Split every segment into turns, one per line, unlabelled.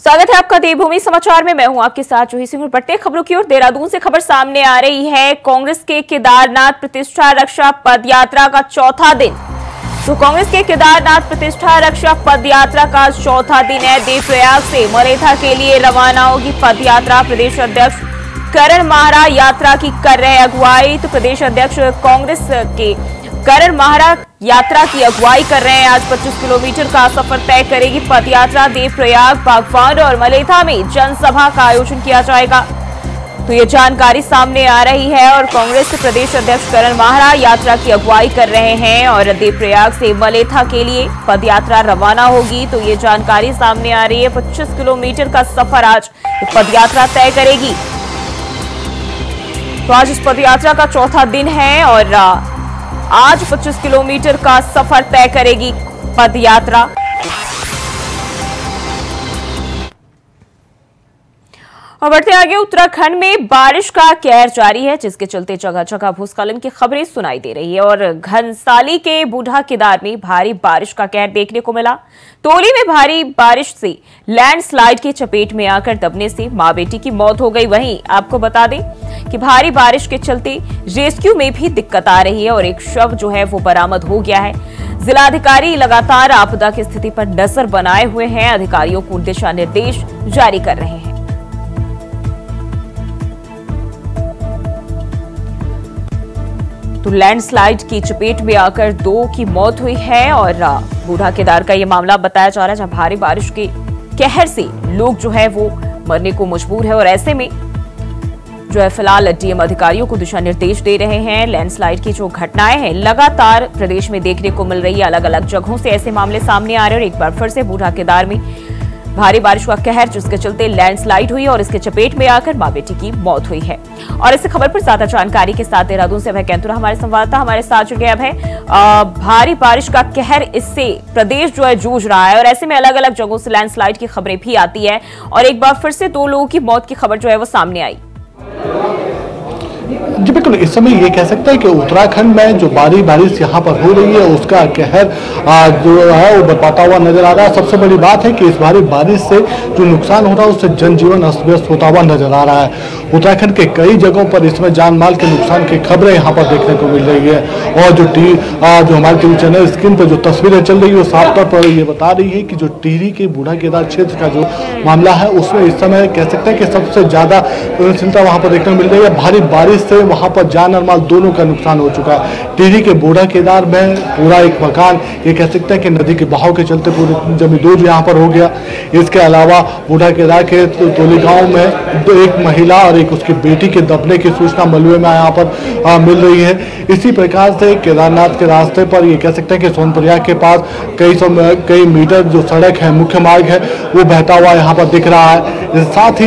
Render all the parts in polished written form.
स्वागत है आपका देवभूमि समाचार में। मैं हूं आपके साथ जूही सिंह। बढ़ते खबरों की ओर देहरादून से खबर सामने आ रही है। कांग्रेस के केदारनाथ प्रतिष्ठा रक्षा पदयात्रा का चौथा दिन। तो कांग्रेस के केदारनाथ प्रतिष्ठा रक्षा पदयात्रा का चौथा दिन है। देवप्रयाग से मलेथा के लिए रवाना होगी पदयात्रा। प्रदेश अध्यक्ष करण माहरा यात्रा की कर रहे अगुवाई। तो प्रदेश अध्यक्ष कांग्रेस के करण माहरा यात्रा की अगुवाई कर रहे हैं। आज 25 किलोमीटर का सफर तय करेगी पदयात्रा। देवप्रयाग, बागवान और मलेथा में जनसभा का आयोजन किया जाएगा। तो ये जानकारी सामने आ रही है और कांग्रेस के प्रदेश अध्यक्ष करण माहरा यात्रा की अगुवाई कर रहे हैं और देवप्रयाग से मलेथा के लिए पदयात्रा रवाना होगी। तो ये जानकारी सामने आ रही है। 25 किलोमीटर का सफर आज पदयात्रा तय करेगी। तो आज इस पदयात्रा का चौथा दिन है और आज 25 किलोमीटर का सफर तय करेगी पदयात्रा। और बढ़ते आगे, उत्तराखंड में बारिश का कहर जारी है, जिसके चलते जगह जगह भूस्खलन की खबरें सुनाई दे रही है। और घनसाली के बूढ़ा केदार में भारी बारिश का कहर देखने को मिला। तोली में भारी बारिश से लैंडस्लाइड की चपेट में आकर दबने से मां बेटी की मौत हो गई। वहीं आपको बता दें कि भारी बारिश के चलते रेस्क्यू में भी दिक्कत आ रही है और एक शव जो है वो बरामद हो गया है। जिलाधिकारी लगातार आपदा की स्थिति पर नजर बनाए हुए हैं। अधिकारियों को दिशा निर्देश जारी कर रहे हैं। तो लैंडस्लाइड की चपेट में आकर 2 की मौत हुई है और बूढ़ा केदार का यह मामला बताया जा रहा है, जहां भारी बारिश के कहर से लोग जो है वो मरने को मजबूर है। और ऐसे में जो है फिलहाल डीएम अधिकारियों को दिशा निर्देश दे रहे हैं। लैंडस्लाइड की जो घटनाएं हैं लगातार प्रदेश में देखने को मिल रही है। अलग अलग जगहों से ऐसे मामले सामने आ रहे हैं और एक बार फिर से बूढ़ा केदार में भारी बारिश का कहर, जिसके चलते लैंडस्लाइड हुई और इसके चपेट में आकर मां बेटी की मौत हुई है। और इस खबर पर ज्यादा जानकारी के साथ देहरादून से अभय कैंतुरा हमारे संवाददाता हमारे साथ जुड़ गए। अभय, भारी बारिश का कहर, इससे प्रदेश जो है जूझ रहा है और ऐसे में अलग अलग जगहों से लैंडस्लाइड की खबरें भी आती है और एक बार फिर से 2 लोगों की मौत की खबर जो है वो सामने आई।
जी बिल्कुल, इस समय ये कह सकते हैं कि उत्तराखंड में जो बारिश यहाँ पर हो रही है उसका कहर जो है वो बरपाता हुआ नजर आ रहा है। सबसे बड़ी बात है कि इस भारी बारिश से जो नुकसान हो रहा है उससे जनजीवन अस्त व्यस्त होता हुआ नजर आ रहा है। उत्तराखंड के कई जगहों पर इसमें जान माल के नुकसान की खबरें यहाँ पर देखने को मिल रही है और जो हमारे टीवी चैनल स्क्रीन पर जो तस्वीरें चल रही है वो साफ तौर पर ये बता रही है कि जो टिहरी के बूढ़ा केदार क्षेत्र का जो मामला है उसमें इस समय कह सकते हैं कि सबसे ज्यादा चिंता वहाँ पर देखने को मिल रही है। भारी बारिश से वहां पर जान और माल दोनों का नुकसान हो चुका है। टिहरी के बूढ़ा केदार में पूरा एक मकान, ये कह सकते हैं कि नदी के बहाव के चलते पूरी जमींदोज यहाँ पर हो गया। इसके अलावा बूढ़ा केदार के तोली गांव में एक महिला और एक उसकी बेटी के दबने की सूचना मलबे में यहाँ पर मिल रही है। इसी प्रकार से केदारनाथ के रास्ते पर ये कह सकते हैं कि सोनप्रयाग के पास कई मीटर जो सड़क है, मुख्य मार्ग है, वो बहता हुआ यहाँ पर दिख रहा है। साथ ही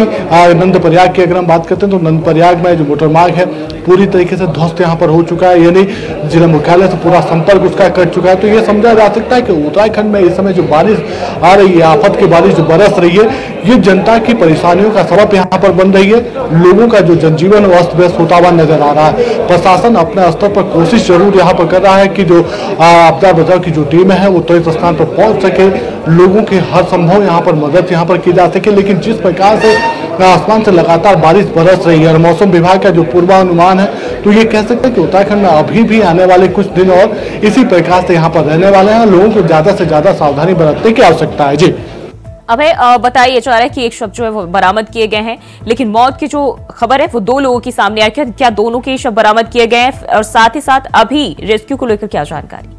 नंदप्रयाग की अगर हम बात करते हैं तो नंदप्रयाग में जो मोटर मार्ग है पूरी तरीके से ध्वस्त यहाँ पर हो चुका है, यानी जिला मुख्यालय से पूरा संपर्क उसका कट चुका है। तो ये समझा जा सकता है कि उत्तराखंड में इस समय जो बारिश आ रही है, आफत की बारिश जो बरस रही है, ये जनता की परेशानियों का सबब यहाँ पर बन रही है। लोगों का जो जनजीवन अस्त व्यस्त होता हुआ नजर आ रहा है। प्रशासन अपने स्तर पर कोशिश जरूर यहाँ पर कर रहा है कि जो आपदा बचाव की जो टीम है वो त्वरित स्थान पर पहुंच सके, लोगों की हर संभव यहाँ पर मदद यहाँ पर की जा सके। लेकिन जिस प्रकार से आसमान से लगातार बारिश बरस रही है और मौसम विभाग का जो पूर्वानुमान है, तो ये कह सकते हैं कि उत्तराखंड में अभी भी आने वाले कुछ दिन और इसी प्रकार से यहाँ पर रहने वाले हैं। लोगों को ज्यादा से ज्यादा सावधानी बरतने की आवश्यकता है। जी
अभय, बताइए जा रहा है कि एक शव जो है वो बरामद किए गए हैं, लेकिन मौत की जो खबर है वो 2 लोगों की सामने आई। क्या दोनों के शव बरामद किए गए हैं और साथ ही साथ अभी रेस्क्यू को लेकर क्या जानकारी?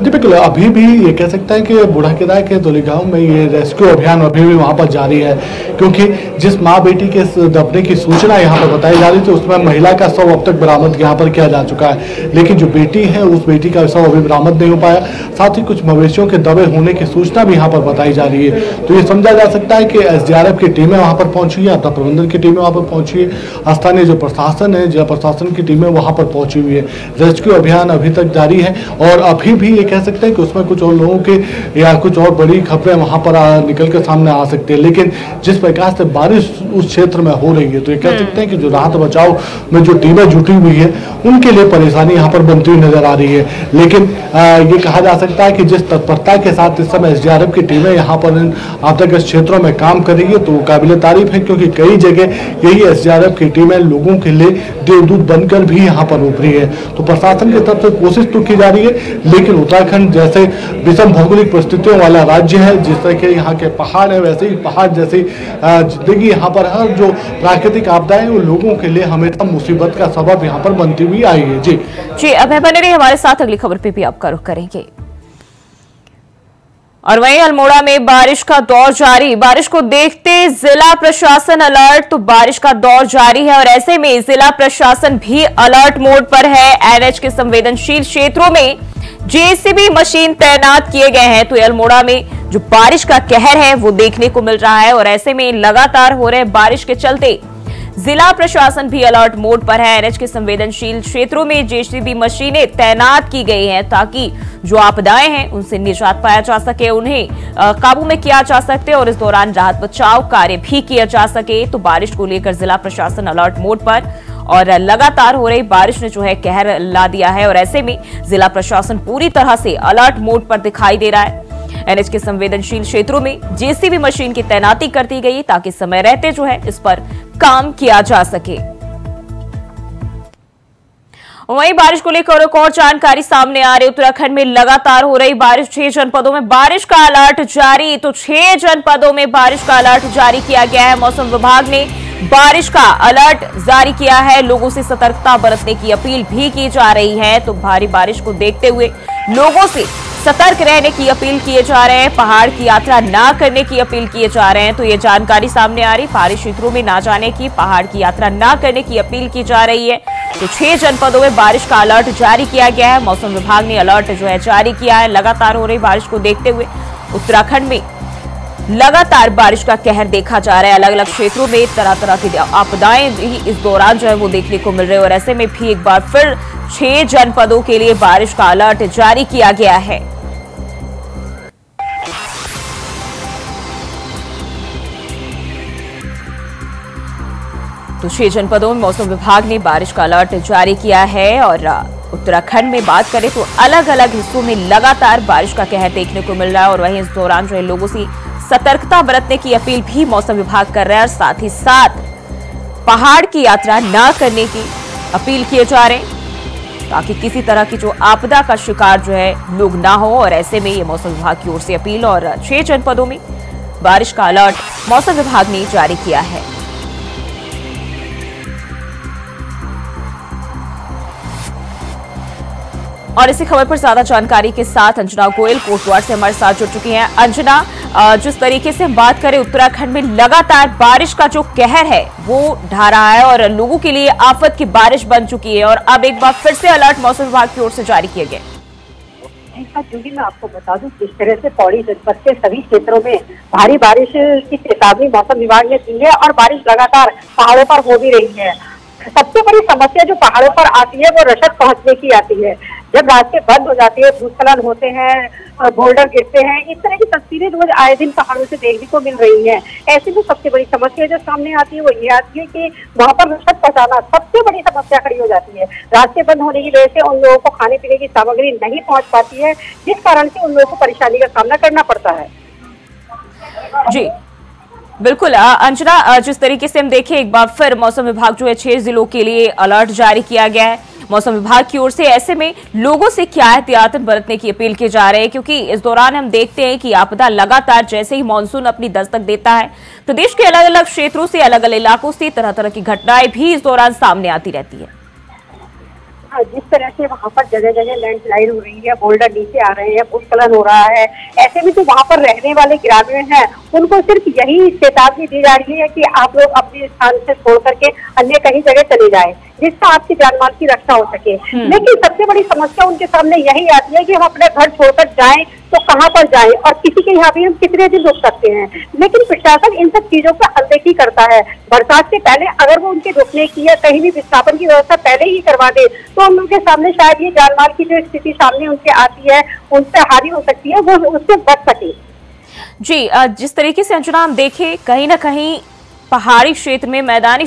जी बिल्कुल, अभी भी ये कह सकते हैं कि बूढ़ा केदार के तोली गांव में ये रेस्क्यू अभियान अभी भी वहां पर जारी है, क्योंकि जिस मां बेटी के दबने की सूचना यहां पर बताई जा रही थी उसमें महिला का शव अब तक बरामद यहां पर किया जा चुका है, लेकिन जो बेटी है उस बेटी का शव अभी बरामद नहीं हो पाया। साथ ही कुछ मवेशियों के दबे होने की सूचना भी यहाँ पर बताई जा रही है। तो ये समझा जा सकता है कि SDRF की टीमें वहां पर पहुंची है, आपदा प्रबंधन की टीमें वहां पर पहुंची है, स्थानीय जो प्रशासन है, जिला प्रशासन की टीमें वहां पर पहुंची हुई है। रेस्क्यू अभियान अभी तक जारी है और अभी कहीं भी ये कह सकते हैं कि उसमें कुछ और लोगों के या कुछ और बड़ी खबरें वहां पर निकल कर सामने आ सकती है, लेकिन जिस प्रकार से बारिश उस क्षेत्र में हो रही है तो ये कह सकते हैं कि जो राहत बचाव में जो टीमें जुटी हुई है उनके लिए परेशानी यहाँ पर बनती हुई नजर आ रही है। लेकिन ये कहा जा सकता है कि जिस तत्परता के साथ इस समय एसडीआरएफ की टीमें यहाँ पर इन आपदाग्रस्त क्षेत्रों में काम कर रही है तो काबिल तारीफ है, क्योंकि कई जगह यही एसडीआरएफ की टीमें लोगों के लिए देवदूत बनकर भी यहाँ पर उभरी है। तो प्रशासन की तरफ से कोशिश तो की जा रही है, लेकिन उत्तराखंड जैसे विषम भौगोलिक परिस्थितियों वाला राज्य है, जिस तरह के यहाँ के पहाड़ है वैसे ही पहाड़ जैसी जिंदगी यहाँ पर हर जो प्राकृतिक आपदाएं वो लोगों के लिए हमेशा मुसीबत का सबब यहाँ पर बनती हुई आई है। जी
अभय बने रहिए हमारे साथ, अगली खबर पे भी आपका रुख करेंगे। और वहीं अल्मोड़ा में बारिश का दौर जारी, बारिश को देखते जिला प्रशासन अलर्ट, तो बारिश का दौर जारी है और ऐसे में जिला प्रशासन भी अलर्ट मोड पर है। एनएच के संवेदनशील क्षेत्रों में जेसीबी मशीन तैनात किए गए हैं, तो अल्मोड़ा में जो बारिश का कहर है वो देखने को मिल रहा है और ऐसे में लगातार हो रहे बारिश के चलते जिला प्रशासन भी अलर्ट मोड पर है। एनएच के संवेदनशील क्षेत्रों में जेसीबी मशीनें तैनात की गई हैं ताकि जो आपदाएं हैं उनसे निजात पाया जा सके, उन्हें काबू में किया जा सकते और इस दौरान राहत बचाव कार्य भी किया जा सके। तो बारिश को लेकर जिला प्रशासन अलर्ट मोड पर और लगातार हो रही बारिश ने जो है कहर ला दिया है और ऐसे में जिला प्रशासन पूरी तरह से अलर्ट मोड पर दिखाई दे रहा है। एनएच के संवेदनशील क्षेत्रों में जेसीबी मशीन की तैनाती कर दी गई ताकि समय रहते जो है इस पर काम किया जा सके। वहीं बारिश को लेकर एक और जानकारी सामने आ रही, उत्तराखंड में लगातार हो रही बारिश, 6 जनपदों में बारिश का अलर्ट जारी, तो 6 जनपदों में बारिश का अलर्ट जारी किया गया है। मौसम विभाग ने बारिश का अलर्ट जारी किया है, लोगों से सतर्कता बरतने की अपील भी की जा रही है। तो भारी बारिश को देखते हुए लोगों से सतर्क रहने की अपील किए जा रहे हैं, पहाड़ की यात्रा ना करने की अपील किए जा रहे हैं। तो ये जानकारी सामने आ रही, पहाड़ी क्षेत्रों में ना जाने की, पहाड़ की यात्रा ना करने की अपील की जा रही है। तो 6 जनपदों में बारिश का अलर्ट जारी किया गया है। मौसम विभाग ने अलर्ट जो है जारी किया है। लगातार हो रही बारिश को देखते हुए उत्तराखंड में लगातार बारिश का कहर देखा जा रहा है। अलग अलग क्षेत्रों में तरह तरह की आपदाएं भी इस दौरान जो है वो देखने को मिल रही है और ऐसे में भी एक बार फिर 6 जनपदों के लिए बारिश का अलर्ट जारी किया गया है। तो 6 जनपदों में मौसम विभाग ने बारिश का अलर्ट जारी किया है और उत्तराखंड में बात करें तो अलग अलग हिस्सों में लगातार बारिश का कहर देखने को मिल रहा है और वहीं इस दौरान जो है लोगों से सतर्कता बरतने की अपील भी मौसम विभाग कर रहा है और साथ ही साथ पहाड़ की यात्रा न करने की अपील किए जा रहे हैं ताकि किसी तरह की जो आपदा का शिकार जो है लोग ना हो। और ऐसे में ये मौसम विभाग की ओर से अपील और 6 जनपदों में बारिश का अलर्ट मौसम विभाग ने जारी किया है। और इसी खबर पर ज्यादा जानकारी के साथ अंजना गोयल कोटद्वार से हमारे साथ जुड़ चुकी हैं। अंजना, जिस तरीके से हम बात करें उत्तराखंड में लगातार बारिश का जो कहर है वो ढा रहा है और लोगों के लिए आफत की बारिश बन चुकी है और अब एक बार फिर से अलर्ट मौसम विभाग की ओर से जारी किए गए।
जूही, मैं आपको बता दूं किस तरह से पौड़ी जनपद के सभी क्षेत्रों में भारी बारिश की चेतावनी मौसम विभाग ने दी है और बारिश लगातार पहाड़ों पर हो भी रही है। सबसे बड़ी समस्या जो पहाड़ों पर आती है वो रसद पहुंचने की आती है। जब रास्ते बंद हो जाती है, भूस्खलन होते हैं, बोल्डर गिरते हैं, इस तरह की तस्वीरें रोज आए दिन पहाड़ों से देखने को मिल रही हैं। ऐसे में सबसे बड़ी समस्या जो सामने आती है वो ये आती है कि वहाँ पर रसद पहुँचाना सबसे बड़ी समस्या खड़ी हो जाती है। रास्ते बंद होने की वजह से उन लोगों को खाने पीने की सामग्री नहीं पहुँच पाती है, जिस कारण से उन लोगों को परेशानी का सामना करना पड़ता है।
जी बिल्कुल अंजना, जिस तरीके से हम देखें एक बार फिर मौसम विभाग जो है 6 जिलों के लिए अलर्ट जारी किया गया है मौसम विभाग की ओर से। ऐसे में लोगों से क्या एहतियात बरतने की अपील की जा रही है, क्योंकि इस दौरान हम देखते हैं कि आपदा लगातार जैसे ही मानसून अपनी दस्तक देता है प्रदेश के अलग अलग क्षेत्रों से, अलग अलग इलाकों से तरह तरह की घटनाएं भी इस दौरान सामने आती रहती है।
जिस तरह से वहाँ पर जगह जगह लैंडस्लाइड हो रही है, बोल्डर नीचे आ रहे हैं, भूस्खलन हो रहा है, ऐसे में जो वहाँ पर रहने वाले ग्रामीण हैं उनको सिर्फ यही चेतावनी दी जा रही है कि आप लोग अपने स्थान से छोड़ करके अन्य कहीं जगह चले जाएं। जिससे आपकी जान माल की रक्षा हो सके। लेकिन सबसे बड़ी समस्या उनके सामने यही आती है कि हम अपने घर छोड़कर जाएं तो कहाँ पर जाएं और किसी के यहाँ भी हम कितने दिन रुक सकते हैं। लेकिन प्रशासन इन सब चीजों पर अनदेखी करता है। बरसात से पहले अगर वो उनके रुकने की या कहीं भी विस्थापन की व्यवस्था पहले ही करवा दे तो हम उनके सामने शायद ये जान माल की जो स्थिति सामने उनके आती है, उनसे हानि हो सकती है, वो उससे बच सके।
जी, जिस तरीके से अंजना हम देखें, कहीं ना कहीं पहाड़ी क्षेत्र में, मैदानी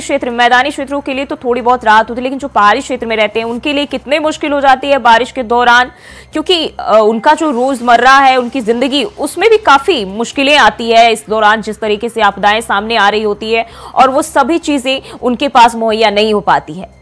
क्षेत्रों के लिए तो थोड़ी बहुत राहत होती है, लेकिन जो पहाड़ी क्षेत्र में रहते हैं उनके लिए कितने मुश्किल हो जाती है बारिश के दौरान, क्योंकि उनका जो रोजमर्रा है, उनकी जिंदगी, उसमें भी काफी मुश्किलें आती है इस दौरान, जिस तरीके से आपदाएं सामने आ रही होती है और वो सभी चीजें उनके पास मुहैया नहीं हो पाती है।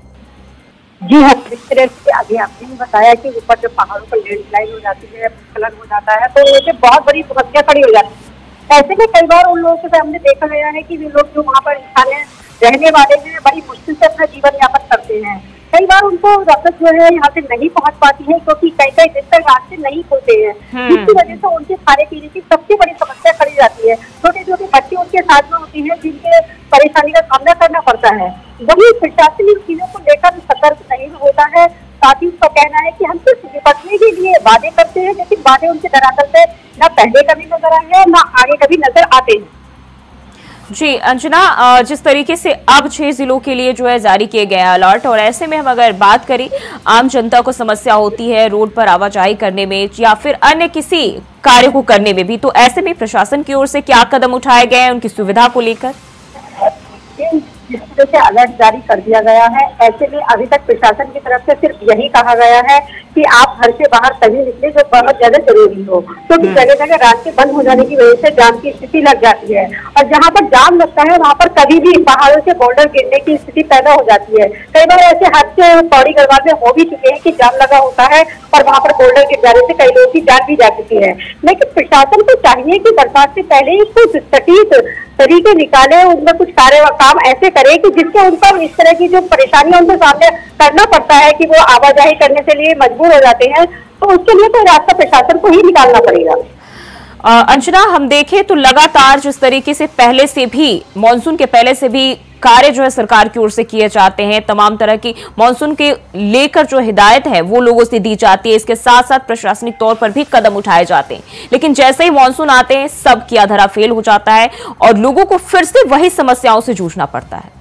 जी हाँ, जिस तरह से अभी आपने बताया कि ऊपर जो पहाड़ों पर लैंडस्लाइड हो जाती है, भूस्खलन हो जाता है, तो ये बहुत बड़ी समस्या खड़ी हो जाती है। ऐसे में कई बार उन लोगों के सामने देखा गया है कि वे लोग जो वहाँ पर स्थानीय रहने वाले हैं बड़ी मुश्किल से अपना जीवन यापन करते हैं। कई बार उनको रसद जो है यहाँ से नहीं पहुँच पाती है, क्योंकि कई दिन तक रास्ते नहीं खुलते हैं, जिसकी वजह से उनके खाने पीने की सबसे बड़ी समस्या खड़ी जाती है। छोटे छोटे बच्चे उनके साथ में होती है जिनके परेशानी का सामना करना पड़ता है। वही प्रशासन इन चीजों को लेकर सतर्क नहीं होता है। साथ ही उसका कहना है कि हम सिर्फ निपटने के लिए वादे करते हैं, लेकिन वादे उनके दरअसल से न पहले कभी नजर आए हैं न आगे कभी नजर आते हैं।
जी अंजना, जिस तरीके से अब 6 जिलों के लिए जो है जारी किए गए अलर्ट, और ऐसे में हम अगर बात करें, आम जनता को समस्या होती है रोड पर आवाजाही करने में या फिर अन्य किसी कार्य को करने में भी, तो ऐसे में प्रशासन की ओर से क्या कदम उठाए गए हैं उनकी सुविधा को लेकर?
जिस तरह से अलर्ट जारी कर दिया गया है, ऐसे में अभी तक प्रशासन की तरफ से सिर्फ यही कहा गया है कि आप घर से बाहर तभी निकले जो बहुत ज्यादा जरूरी हो, क्योंकि जगह जगह रास्ते बंद हो जाने की वजह से जाम की स्थिति लग जाती है। और जहाँ पर जाम लगता है वहाँ पर कभी भी पहाड़ों से बोल्डर गिरने की स्थिति पैदा हो जाती है। कई बार ऐसे हादसे पौड़ी गढ़वाल में हो भी चुके हैं कि जाम लगा होता है और वहाँ पर बोल्डर गिर जाने से कई लोगों की जान भी जा चुकी है। लेकिन प्रशासन को चाहिए कि बरसात से पहले ही कुछ सटीक तरीके निकाले, उनमें कुछ काम ऐसे करे कि जिससे उन पर इस तरह की जो परेशानियां उनके सामने करना पड़ता है कि वो आवाजाही करने के लिए मजबूर हो जाते हैं, तो उसके लिए तो रास्ता प्रशासन को ही निकालना पड़ेगा।
अंजना, हम देखें तो लगातार जिस तरीके से पहले से भी, मानसून के पहले से भी कार्य जो है सरकार की ओर से किए जाते हैं, तमाम तरह की मानसून के लेकर जो हिदायत है वो लोगों से दी जाती है, इसके साथ साथ प्रशासनिक तौर पर भी कदम उठाए जाते हैं, लेकिन जैसे ही मानसून आते हैं सब किया धरा फेल हो जाता है और लोगों को फिर से वही समस्याओं से जूझना पड़ता है।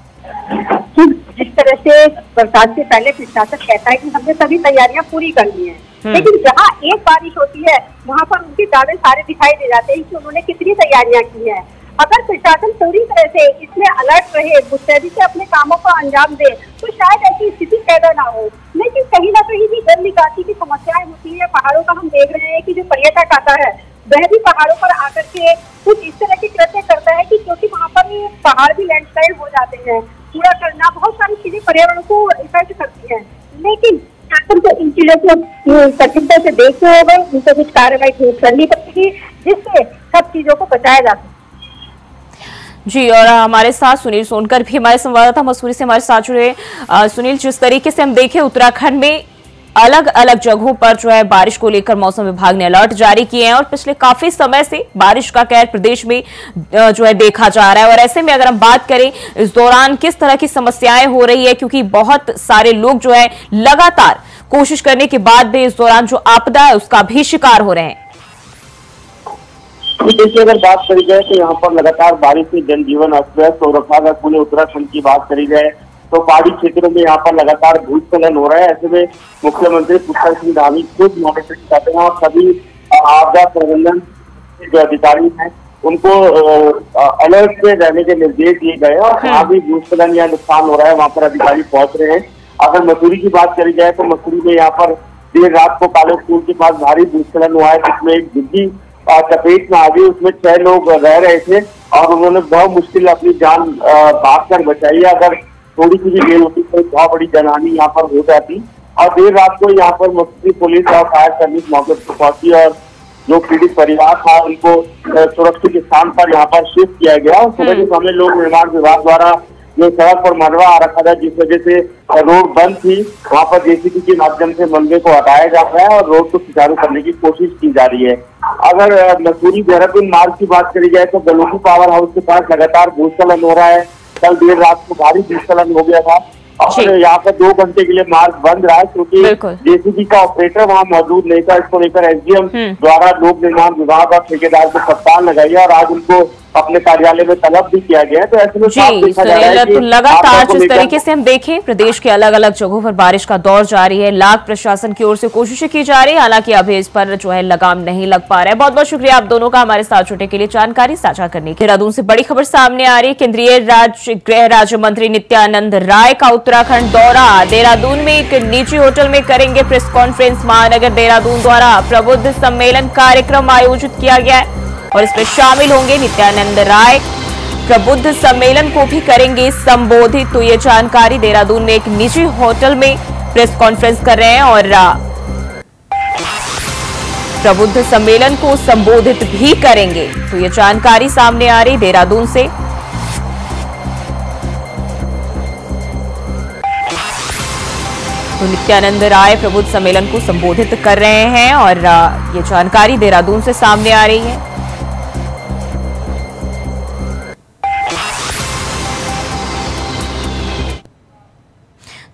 जिस तरह से बरसात से पहले प्रशासन कहता है कि हमने सभी तैयारियां पूरी कर ली हैं, लेकिन जहां एक बारिश होती है वहां पर उनके दावे सारे दिखाई दे जाते हैं कि उन्होंने कितनी तैयारियां की हैं। अगर प्रशासन पूरी तरह से इसमें अलर्ट रहे, मुस्तैदी से अपने कामों को अंजाम दे, तो शायद ऐसी स्थिति पैदा ना हो। लेकिन कहीं ना कहीं भी जल निकासी की समस्याएं होती है। पहाड़ों का हम देख रहे हैं कि जो पर्यटक आता है वह भी पहाड़ों पर आकर के कुछ इस तरह के कृत्य करता है कि क्योंकि वहाँ पर पहाड़ भी लैंडस्लाइड हो जाते हैं, कूड़ा करना, बहुत सारी चीजें पर्यावरण को इफेक्ट करती है। लेकिन शासन को इन चीजों को सटीकता से देखते हुए उनसे कुछ कार्रवाई करनी पड़ेगी जिससे सब चीजों को बचाया जा सके।
जी, और हमारे साथ सुनील सोनकर भी हमारे संवाददाता मसूरी से हमारे साथ जुड़े। सुनील, जिस तरीके से हम देखें उत्तराखंड में अलग अलग जगहों पर जो है बारिश को लेकर मौसम विभाग ने अलर्ट जारी किए हैं और पिछले काफी समय से बारिश का कहर प्रदेश में जो है देखा जा रहा है, और ऐसे में अगर हम बात करें इस दौरान किस तरह की समस्याएं हो रही है, क्योंकि बहुत सारे लोग जो है लगातार कोशिश करने के बाद भी इस दौरान जो आपदा है उसका भी शिकार हो रहे हैं।
देखिए, अगर बात करी जाए तो यहाँ पर लगातार बारिश से जनजीवन अस्त व्यस्त हो रखा है। अगर पूरे उत्तराखंड की बात करी जाए तो पहाड़ी क्षेत्रों में यहाँ पर लगातार भूस्खलन हो रहा है। ऐसे में मुख्यमंत्री पुष्कर सिंह धामी खुद मॉनिटरिंग करते हैं और सभी आपदा प्रबंधन के जो अधिकारी हैं उनको अलर्ट में रहने के निर्देश दिए गए हैं और जहाँ भी भूस्खलन या नुकसान हो रहा है वहाँ पर अधिकारी पहुंच रहे हैं। अगर मसूरी की बात करी जाए तो मसूरी में यहाँ पर देर रात को कॉलेज स्कूल के पास भारी भूस्खलन हुआ है, जिसमें एक डिग्गी चपेट में आ गई। उसमें 6 लोग रह रहे थे और उन्होंने बहुत मुश्किल अपनी जान भागकर बचाई है। अगर थोड़ी सी भी देर होती तो बहुत बड़ी जनहानि यहाँ पर हो जाती। और देर रात को यहाँ पर मसूरी पुलिस और फायर सर्विस मौके पर पहुंची और जो पीड़ित परिवार था उनको सुरक्षित स्थान पर यहाँ पर शिफ्ट किया गया। और सुबह के समय लोक निर्माण विभाग द्वारा जो सड़क पर मलबा आ रखा था, जिस वजह से रोड बंद थी, वहाँ पर जेसीबी के माध्यम से मलबे को हटाया जा रहा है और रोड को सुचारू करने की कोशिश की जा रही है। अगर मसूरी देहरादून मार्ग की बात करी जाए तो गलोकी पावर हाउस के पास लगातार भूस्खलन हो रहा है। कल देर रात को भारी भूस्खलन हो गया था और यहाँ पर 2 घंटे के लिए मार्ग बंद रहा क्योंकि जेसीबी का ऑपरेटर वहाँ मौजूद नहीं था। इसको लेकर एसडीएम द्वारा लोक निर्माण विभाग और ठेकेदार को हड़ताल लगाई और आज उनको अपने कार्यालय में तलब भी किया गया है। तो ऐसे में
तो लगातार जिस तरीके से हम देखें प्रदेश के अलग अलग जगहों पर बारिश का दौर जारी है, लाख प्रशासन की ओर से कोशिशें की जा रही है, हालांकि अभी इस पर जो है लगाम नहीं लग पा रहा है। बहुत बहुत शुक्रिया आप दोनों का हमारे साथ जुड़ने के लिए, जानकारी साझा करने के लिए। देहरादून से बड़ी खबर सामने आ रही है। केंद्रीय गृह राज्य मंत्री नित्यानंद राय का उत्तराखंड दौरा। देहरादून में एक निजी होटल में करेंगे प्रेस कॉन्फ्रेंस। महानगर देहरादून द्वारा प्रबुद्ध सम्मेलन कार्यक्रम आयोजित किया गया है और इसमें शामिल होंगे नित्यानंद राय। प्रबुद्ध सम्मेलन को भी करेंगे संबोधित। तो ये जानकारी देहरादून में एक निजी होटल में प्रेस कॉन्फ्रेंस कर रहे हैं और प्रबुद्ध सम्मेलन को संबोधित भी करेंगे। तो ये जानकारी सामने आ रही देहरादून से। तो नित्यानंद राय प्रबुद्ध सम्मेलन को संबोधित कर रहे हैं और ये जानकारी देहरादून से सामने आ रही है।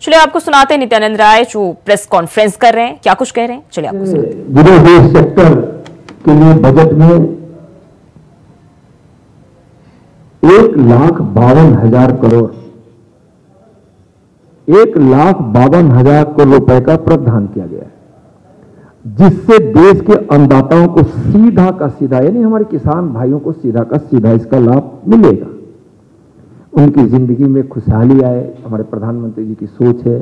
चलिए आपको सुनाते हैं नित्यानंद राय जो प्रेस कॉन्फ्रेंस कर रहे हैं, क्या कुछ कह रहे हैं, चलिए आपको सुनाते हैं।
गृह सेक्टर के लिए बजट में 1,52,000 करोड़ 1,52,000 करोड़ रुपए का प्रावधान किया गया है, जिससे देश के अन्नदाताओं को सीधा का सीधा, यानी हमारे किसान भाइयों को सीधा का सीधा इसका लाभ मिलेगा। उनकी जिंदगी में खुशहाली आए, हमारे प्रधानमंत्री जी की सोच है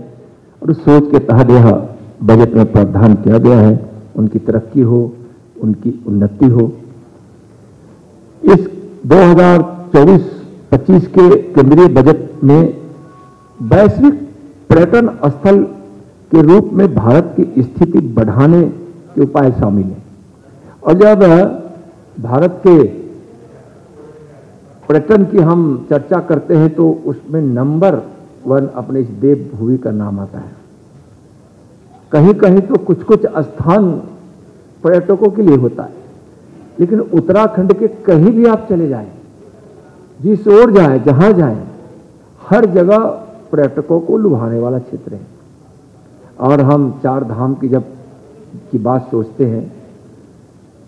और उस सोच के तहत यह बजट में प्रावधान किया गया है। उनकी तरक्की हो, उनकी उन्नति हो। इस 2024-25 के केंद्रीय बजट में वैश्विक पर्यटन स्थल के रूप में भारत की स्थिति बढ़ाने के उपाय शामिल हैं। और जब भारत के पर्यटन की हम चर्चा करते हैं तो उसमें नंबर 1 अपने इस देवभूमि का नाम आता है। कहीं कहीं तो कुछ कुछ स्थान पर्यटकों के लिए होता है, लेकिन उत्तराखंड के कहीं भी आप चले जाएं, जिस ओर जाए, जहां जाएं, हर जगह पर्यटकों को लुभाने वाला क्षेत्र है। और हम 4 धाम की जब की बात सोचते हैं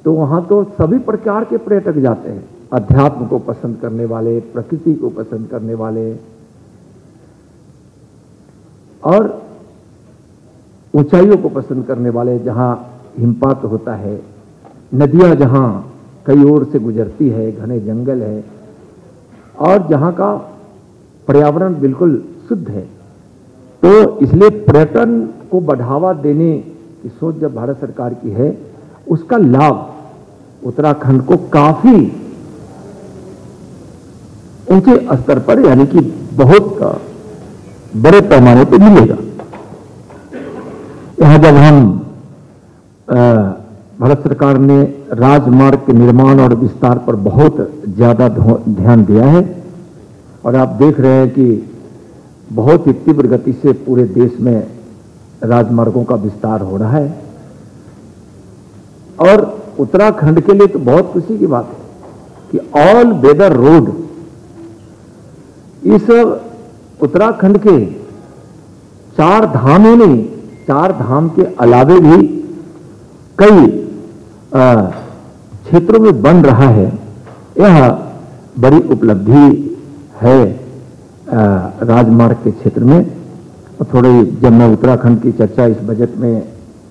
तो वहां तो सभी प्रकार के पर्यटक जाते हैं। अध्यात्म को पसंद करने वाले, प्रकृति को पसंद करने वाले और ऊंचाइयों को पसंद करने वाले, जहां हिमपात होता है, नदियां जहां कई ओर से गुजरती है, घने जंगल है और जहां का पर्यावरण बिल्कुल शुद्ध है। तो इसलिए पर्यटन को बढ़ावा देने की सोच जब भारत सरकार की है, उसका लाभ उत्तराखंड को काफी ऊंचे स्तर पर, यानी कि बहुत बड़े पैमाने पर मिलेगा। यहां जब हम भारत सरकार ने राजमार्ग के निर्माण और विस्तार पर बहुत ज्यादा ध्यान दिया है और आप देख रहे हैं कि बहुत ही तीव्र गति से पूरे देश में राजमार्गों का विस्तार हो रहा है। और उत्तराखंड के लिए तो बहुत खुशी की बात है कि ऑल वेदर रोड इस उत्तराखंड के 4 धामों में, 4 धाम के अलावे भी कई क्षेत्रों में बन रहा है। यह बड़ी उपलब्धि है राजमार्ग के क्षेत्र में। और थोड़ी जब मैं उत्तराखंड की चर्चा इस बजट में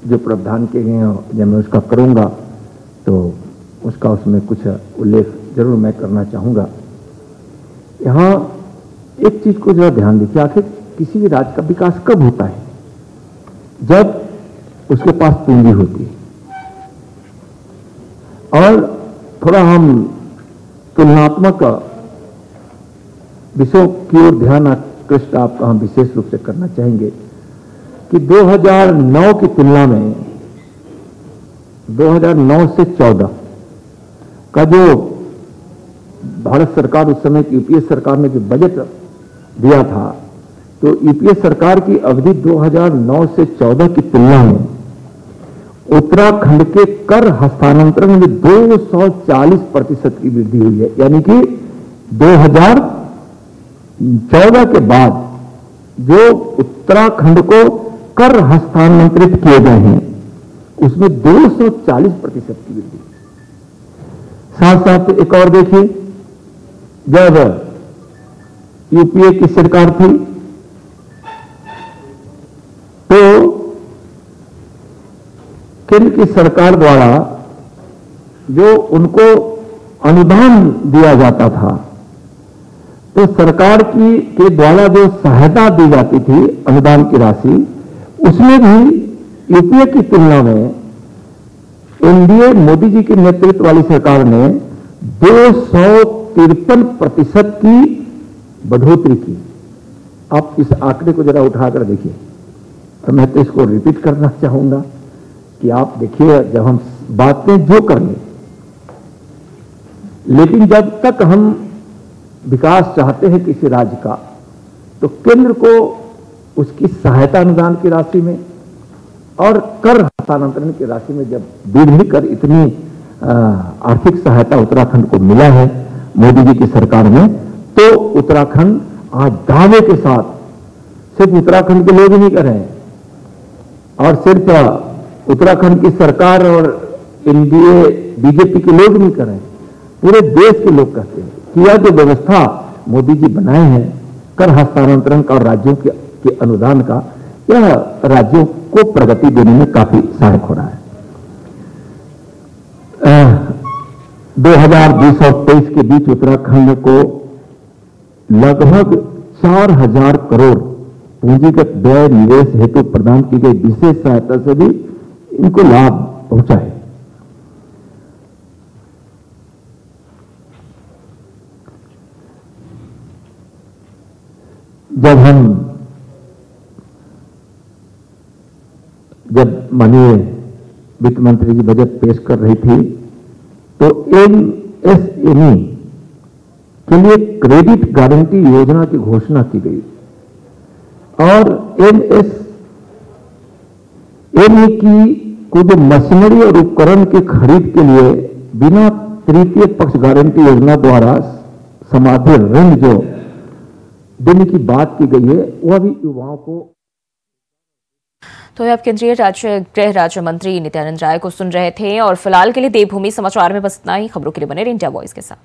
जो प्रावधान किए गए हैं जब मैं उसका करूंगा तो उसका उसमें कुछ उल्लेख जरूर मैं करना चाहूंगा। यहाँ एक चीज को जरा ध्यान देखिए, आखिर किसी भी राज्य का विकास कब होता है? जब उसके पास पूंजी होती है। और थोड़ा हम तुलनात्मक विषयों की ओर ध्यान आकृष्ट आपका हम विशेष रूप से करना चाहेंगे कि 2009 की तुलना में 2009 से 14 का जो भारत सरकार उस समय की यूपीए सरकार ने जो बजट दिया था, तो यूपीए सरकार की अवधि 2009 से 14 की तुलना में उत्तराखंड के कर हस्तांतरण में 240% की वृद्धि हुई है। यानी कि 2014 के बाद जो उत्तराखंड को कर हस्तांतरित किए गए हैं उसमें 240% की वृद्धि। साथ साथ एक और देखिए, जब यूपीए की सरकार थी तो केंद्र की सरकार द्वारा जो उनको अनुदान दिया जाता था, तो सरकार के द्वारा जो सहायता दी जाती थी अनुदान की राशि, उसमें भी यूपीए की तुलना में एनडीए मोदी जी के नेतृत्व वाली सरकार ने 253% की बढ़ोतरी की। आप इस आंकड़े को जरा उठाकर देखिए, और मैं तो इसको रिपीट करना चाहूंगा कि आप देखिए, जब हम बातें जो कर लें, लेकिन जब तक हम विकास चाहते हैं किसी राज्य का, तो केंद्र को उसकी सहायता अनुदान की राशि में और कर हस्तांतरण की राशि में जब वृद्धि कर इतनी आर्थिक सहायता उत्तराखंड को मिला है मोदी जी की सरकार में, तो उत्तराखंड आज दावे के साथ, सिर्फ उत्तराखंड के लोग ही नहीं कर रहे हैं और सिर्फ उत्तराखंड की सरकार और एनडीए बीजेपी के लोग नहीं कर रहे हैं, पूरे देश के लोग कहते हैं कि यह जो व्यवस्था मोदी जी बनाए हैं कर हस्तांतरण का और राज्यों के अनुदान का, यह राज्यों को प्रगति देने में काफी सहायक हो रहा है। 2020 और 23 के बीच उत्तराखंड को लगभग 4000 करोड़ पूंजीगत व्यय निवेश हेतु प्रदान की गई विशेष सहायता से भी इनको लाभ पहुंचा है। जब माननीय वित्त मंत्री जी बजट पेश कर रही थी, तो एमएसएमई के लिए क्रेडिट गारंटी योजना की घोषणा की गई और एमएसएमई को जो मशीनरी और उपकरण के खरीद के लिए बिना तृतीय पक्ष गारंटी योजना द्वारा समाधि ऋण जो देने की बात की गई है, वह भी युवाओं को।
तो अब केंद्रीय गृह राज्य मंत्री नित्यानंद राय को सुन रहे थे और फिलहाल के लिए देवभूमि समाचार में बस इतना ही। खबरों के लिए बने रहिए इंडिया वॉइस के साथ।